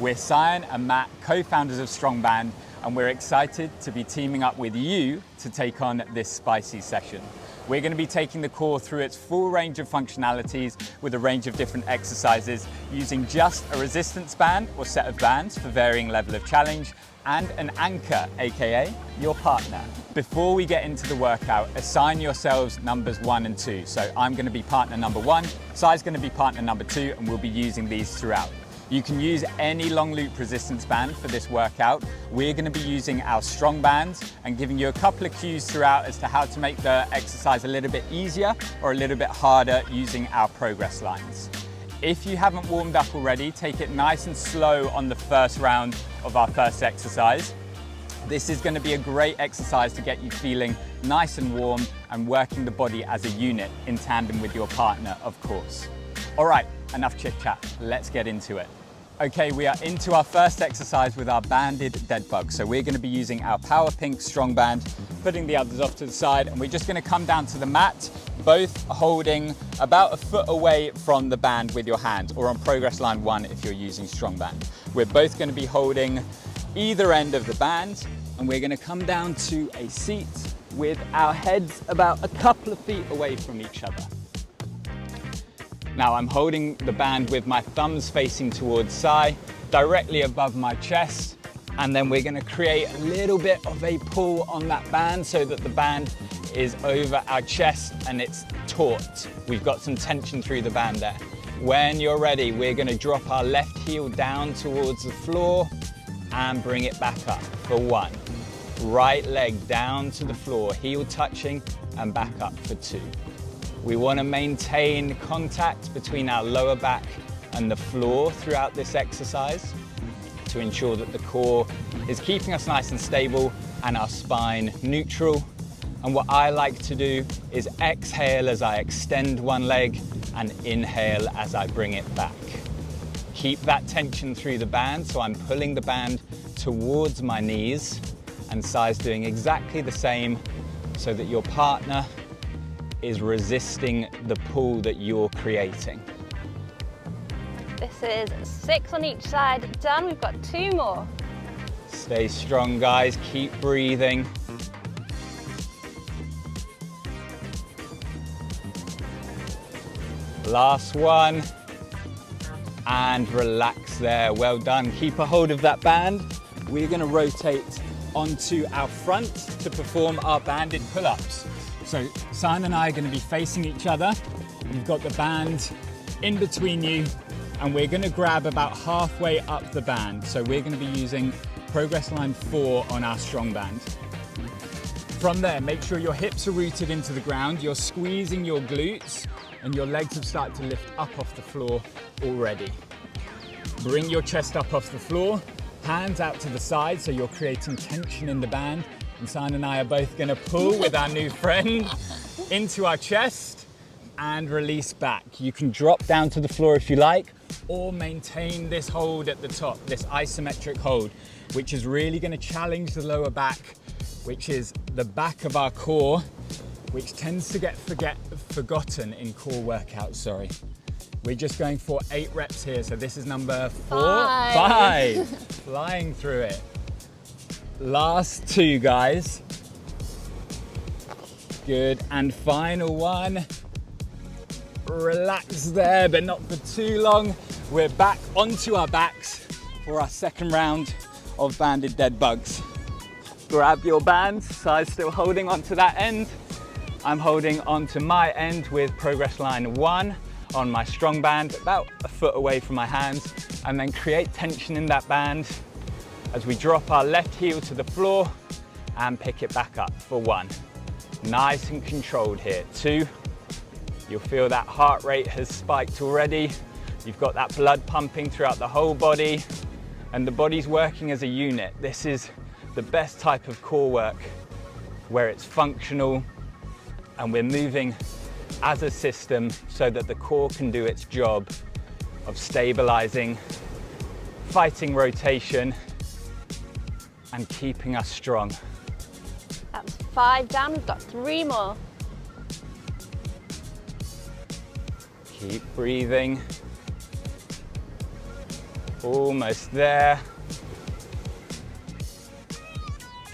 We're Cyan and Matt, co-founders of Strongband, and we're excited to be teaming up with you to take on this spicy session. We're going to be taking the core through its full range of functionalities with a range of different exercises using just a resistance band or set of bands for varying level of challenge and an anchor, aka your partner. Before we get into the workout, assign yourselves numbers 1 and 2. So I'm going to be partner number 1, Sai's going to be partner number 2, and we'll be using these throughout. You can use any long loop resistance band for this workout. We're going to be using our strong bands and giving you a couple of cues throughout as to how to make the exercise a little bit easier or a little bit harder using our progress lines. If you haven't warmed up already, take it nice and slow on the first round of our first exercise. This is going to be a great exercise to get you feeling nice and warm and working the body as a unit in tandem with your partner, of course. All right, enough chit chat, let's get into it. Okay, we are into our first exercise with our banded dead bug. So we're going to be using our Power Pink strong band, putting the others off to the side, and we're just going to come down to the mat, both holding about a foot away from the band with your hand, or on progress line 1 if you're using strong band. We're both going to be holding either end of the band, and we're going to come down to a seat with our heads about a couple of feet away from each other. Now I'm holding the band with my thumbs facing towards Sai, directly above my chest, and then we're going to create a little bit of a pull on that band so that the band is over our chest and it's taut. We've got some tension through the band there. When you're ready, we're going to drop our left heel down towards the floor and bring it back up for 1. Right leg down to the floor, heel touching, and back up for 2. We want to maintain contact between our lower back and the floor throughout this exercise to ensure that the core is keeping us nice and stable and our spine neutral. And what I like to do is exhale as I extend one leg and inhale as I bring it back. Keep that tension through the band, so I'm pulling the band towards my knees, and Sai's doing exactly the same so that your partner is resisting the pull that you're creating. This is 6 on each side. Done, we've got 2 more. Stay strong, guys, keep breathing. Last one, and relax there, well done. Keep a hold of that band. We're gonna rotate onto our front to perform our banded pull-ups. So Cyan and I are going to be facing each other. You've got the band in between you, and we're going to grab about halfway up the band. So we're going to be using progress line 4 on our strong band. From there, make sure your hips are rooted into the ground. You're squeezing your glutes and your legs have started to lift up off the floor already. Bring your chest up off the floor, hands out to the side so you're creating tension in the band. And Cyan and I are both going to pull with our new friend into our chest and release back. You can drop down to the floor if you like, or maintain this hold at the top, this isometric hold, which is really going to challenge the lower back, which is the back of our core, which tends to get forgotten in core workouts, sorry. We're just going for 8 reps here, so this is number 4. 5. Flying through it. Last 2, guys. Good, and final one. Relax there, but not for too long. We're back onto our backs for our second round of banded dead bugs. Grab your bands, Sai's still holding onto that end. I'm holding onto my end with progress line 1 on my strong band, about a foot away from my hands, and then create tension in that band as we drop our left heel to the floor and pick it back up for 1. Nice and controlled here. 2, you'll feel that heart rate has spiked already. You've got that blood pumping throughout the whole body, and the body's working as a unit. This is the best type of core work where it's functional and we're moving as a system so that the core can do its job of stabilizing, fighting rotation, and keeping us strong. That's 5 down, we've got 3 more. Keep breathing. Almost there.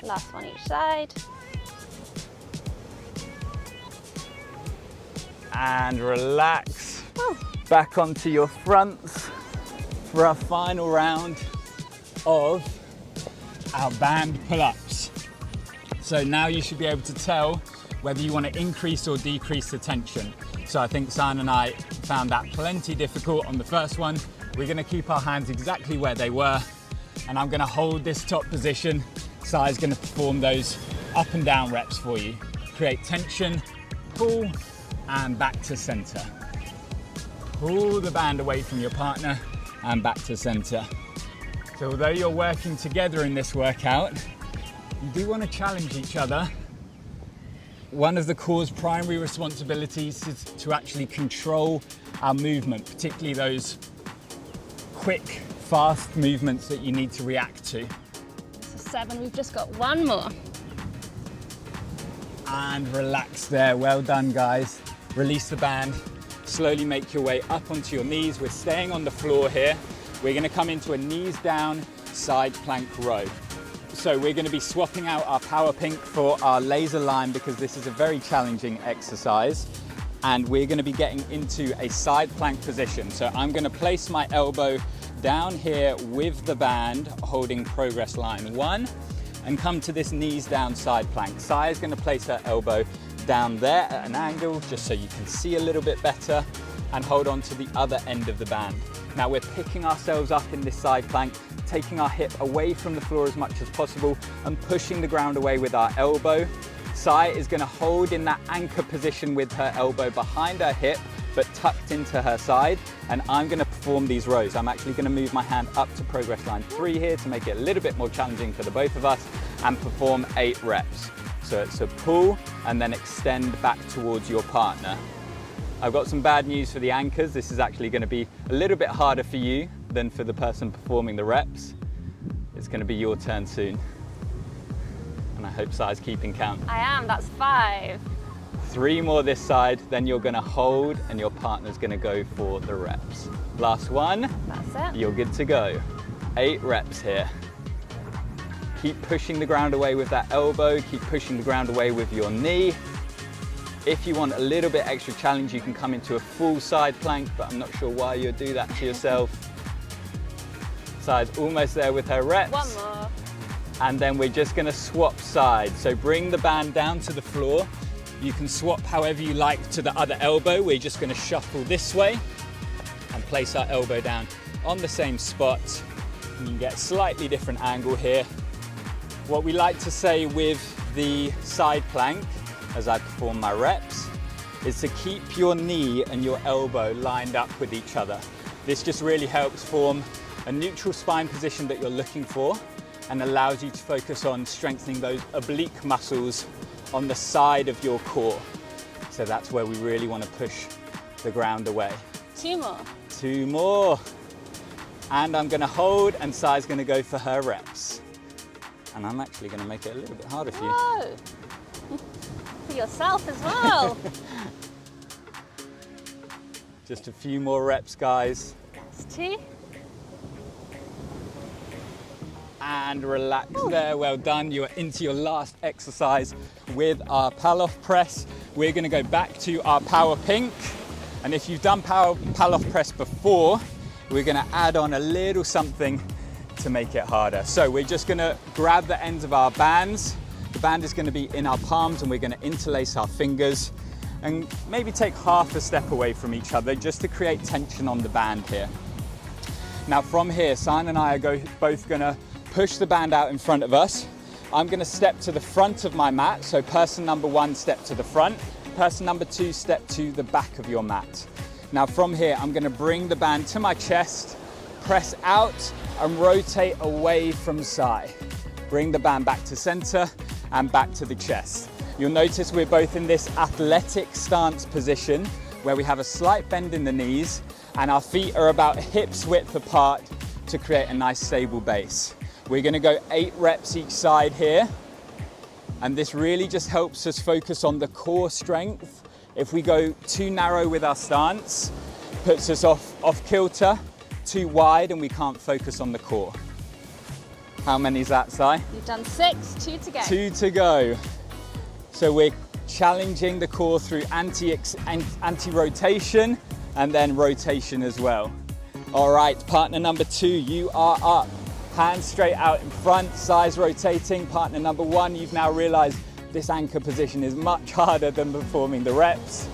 Last one each side. And relax. Oh. Back onto your fronts for our final round of our band pull-ups. So now you should be able to tell whether you want to increase or decrease the tension. So I think Sian and I found that plenty difficult on the first one. We're going to keep our hands exactly where they were, and I'm going to hold this top position. Si's going to perform those up and down reps for you. Create tension, pull, and back to center. Pull the band away from your partner and back to center. So although you're working together in this workout, you do want to challenge each other. One of the core's primary responsibilities is to actually control our movement, particularly those quick, fast movements that you need to react to. This is 7, we've just got one more. And relax there, well done guys. Release the band, slowly make your way up onto your knees. We're staying on the floor here. We're gonna come into a knees down side plank row. So we're gonna be swapping out our power pink for our laser line because this is a very challenging exercise. And we're gonna be getting into a side plank position. So I'm gonna place my elbow down here with the band, holding progress line 1, and come to this knees down side plank. Si is gonna place her elbow down there at an angle, just so you can see a little bit better, and hold on to the other end of the band. Now we're picking ourselves up in this side plank, taking our hip away from the floor as much as possible and pushing the ground away with our elbow. Si is going to hold in that anchor position with her elbow behind her hip, but tucked into her side. And I'm going to perform these rows. I'm actually going to move my hand up to progress line 3 here to make it a little bit more challenging for the both of us and perform 8 reps. So it's a pull and then extend back towards your partner. I've got some bad news for the anchors. This is actually going to be a little bit harder for you than for the person performing the reps. It's going to be your turn soon. And I hope Si's keeping count. I am, that's 5. 3 more this side, then you're going to hold and your partner's going to go for the reps. Last one. That's it. You're good to go. 8 reps here. Keep pushing the ground away with that elbow. Keep pushing the ground away with your knee. If you want a little bit extra challenge, you can come into a full side plank, but I'm not sure why you'd do that to yourself. Si's almost there with her reps. One more. And then we're just gonna swap sides. So bring the band down to the floor. You can swap however you like to the other elbow. We're just gonna shuffle this way and place our elbow down on the same spot. And you can get a slightly different angle here. What we like to say with the side plank, as I perform my reps, is to keep your knee and your elbow lined up with each other. This just really helps form a neutral spine position that you're looking for and allows you to focus on strengthening those oblique muscles on the side of your core. So that's where we really want to push the ground away. 2 more. 2 more. And I'm going to hold and Si's going to go for her reps. And I'm actually going to make it a little bit harder for you. Whoa. For yourself as well. Just a few more reps, guys. That's 2. And relax there, well done. You're into your last exercise with our Pallof press. We're gonna go back to our power pink. And if you've done Pallof press before, we're gonna add on a little something to make it harder. So we're just gonna grab the ends of our bands. The band is gonna be in our palms and we're gonna interlace our fingers and maybe take half a step away from each other just to create tension on the band here. Now from here, Sian and I are both gonna push the band out in front of us. I'm gonna step to the front of my mat. So person number 1, step to the front. Person number 2, step to the back of your mat. Now from here, I'm gonna bring the band to my chest, press out and rotate away from Si. Bring the band back to center and back to the chest. You'll notice we're both in this athletic stance position where we have a slight bend in the knees and our feet are about hips width apart to create a nice stable base. We're gonna go 8 reps each side here. And this really just helps us focus on the core strength. If we go too narrow with our stance, puts us off kilter too wide and we can't focus on the core. How many is that, Si? You've done 6, 2 to go. 2 to go. So we're challenging the core through anti-rotation and then rotation as well. All right, partner number 2, you are up. Hands straight out in front, sides rotating. Partner number 1, you've now realized this anchor position is much harder than performing the reps.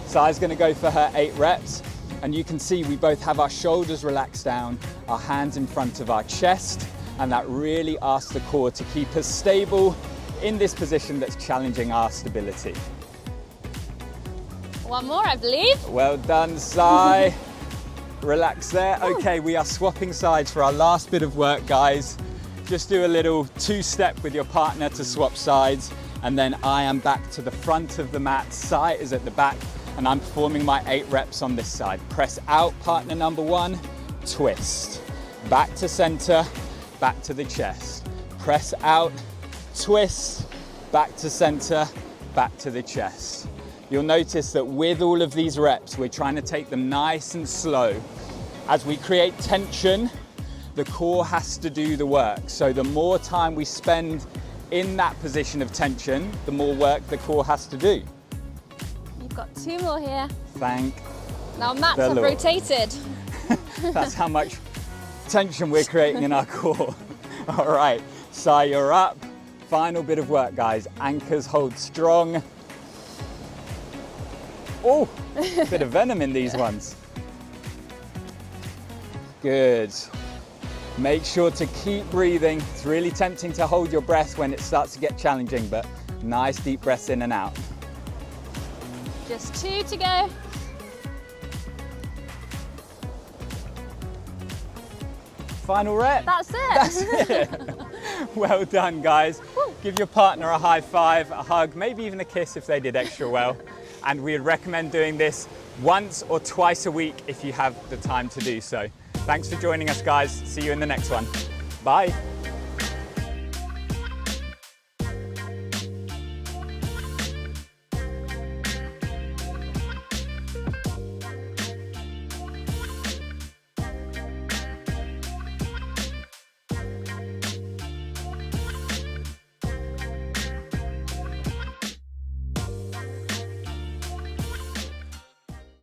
Si's gonna go for her 8 reps. And you can see we both have our shoulders relaxed down, our hands in front of our chest, and that really asks the core to keep us stable in this position that's challenging our stability. One more, I believe. Well done, Si. Relax there. Okay, we are swapping sides for our last bit of work, guys. Just do a little 2-step with your partner to swap sides, and then I am back to the front of the mat. Si is at the back, and I'm performing my 8 reps on this side. Press out, partner number 1, twist. Back to center, back to the chest. Press out, twist, back to center, back to the chest. You'll notice that with all of these reps, we're trying to take them nice and slow. As we create tension, the core has to do the work. So the more time we spend in that position of tension, the more work the core has to do. You've got 2 more here. Thank Now mats the have Lord. rotated. That's how much tension we're creating in our core. All right, Si, you're up. Final bit of work, guys. Anchors hold strong. Oh, a bit of venom in these ones. Good. Make sure to keep breathing. It's really tempting to hold your breath when it starts to get challenging, but nice deep breaths in and out. Just 2 to go. Final rep. That's it. That's it. Well done, guys. Give your partner a high five, a hug, maybe even a kiss if they did extra well. And we'd recommend doing this once or twice a week if you have the time to do so. Thanks for joining us, guys. See you in the next one. Bye.